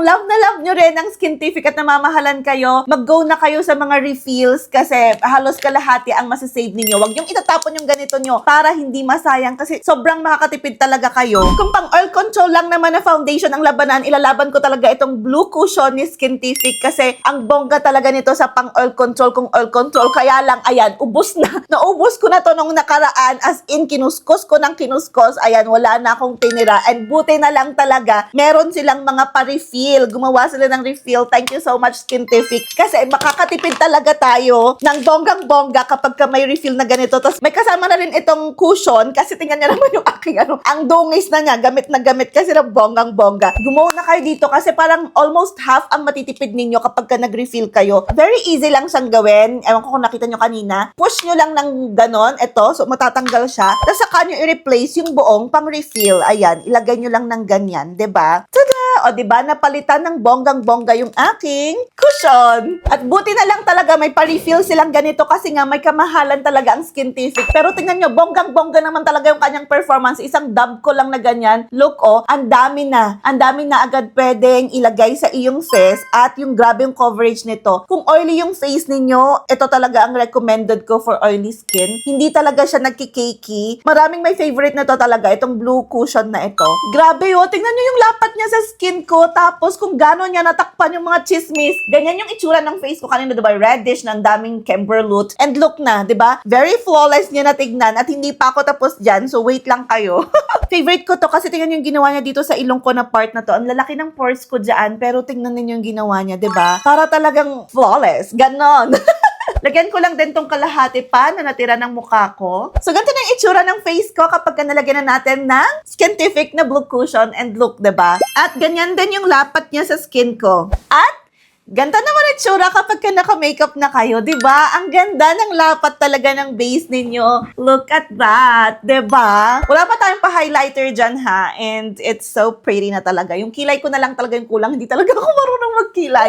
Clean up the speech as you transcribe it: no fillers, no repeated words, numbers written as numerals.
kung love na love nyo rin ang Skintific at namamahalan kayo, mag-go na kayo sa mga refills kasi halos kalahati ang masasave ninyo. Huwag yung itatapon yung ganito nyo para hindi masayang kasi sobrang makakatipid talaga kayo. Kung pang oil control lang naman na foundation ang labanan, ilalaban ko talaga itong Blue Cushion ni Skintific kasi ang bongga talaga nito sa pang oil control kung oil control. Kaya lang, ayan, ubos na. Naubos ko na to nung nakaraan as in kinuskos ko ng kinuskos. Ayan, wala na akong tinira. And buti na lang talaga, meron silang mga pa-refill. Gumawa sila ng refill. Thank you so much, Skintific. Kasi makakatipid talaga tayo ng bonggang-bongga kapag ka may refill na ganito. Tapos may kasama na rin itong cushion kasi tingnan niya naman yung aking ang dungis na niya. Gamit na gamit kasi ng bonggang-bongga. Gumawa na kayo dito kasi parang almost half ang matitipid ninyo kapag ka nag-refill kayo. Very easy lang siyang gawin. Ewan ko kung nakita nyo kanina. Push nyo lang ng ganon. Ito. So matatanggal siya. Tapos saka nyo i-replace yung buong pang-refill. Ayan. Ilagay nyo lang ng ganyan. 'Di ba? Tada! O, 'di ba? Napalitan ng bonggang-bongga yung aking cushion. At buti na lang talaga may pa-refill silang ganito kasi nga may kamahalan talaga ang Skintific. Pero tingnan nyo, bonggang-bongga naman talaga yung kanyang performance. Isang dab ko lang na ganyan. Look, oh, ang dami na. Ang dami na agad pwedeng ilagay sa iyong face at yung grabe yung coverage nito. Kung oily yung face ninyo, ito talaga ang recommended ko for oily skin. Hindi talaga siya nagkikakey. Maraming may favorite na to talaga, itong Blue Cushion na ito. Grabe, oh, tingnan nyo yung lapat niya sa skin ko. Tapos kung gano'n niya natakpan yung mga chismis. Ganyan yung itsura ng face ko kanina, diba? Reddish, ng daming Kimberlut. And look na, diba? Very flawless niya na tignan at hindi pa ako tapos dyan. So wait lang kayo. Favorite ko to kasi tingnan yung ginawa niya dito sa ilong ko na part na to. Ang lalaki ng pores ko dyan, pero tingnan ninyo yung ginawa niya, diba? Para talagang flawless. Ganon. Lagyan ko lang din tong kalahati pa na natira ng mukha ko. So, ganito na yung itsura ng face ko kapag nalagyan na natin ng Skintific na Blue Cushion and look, diba? At ganyan din yung lapat niya sa skin ko. At ganito naman itsura kapag naka-makeup na kayo, diba? Ang ganda ng lapat talaga ng base ninyo. Look at that, diba? Wala pa tayong pa-highlighter dyan, ha? And it's so pretty na talaga. Yung kilay ko na lang talaga yung kulang. Hindi talaga ako marunong magkilay.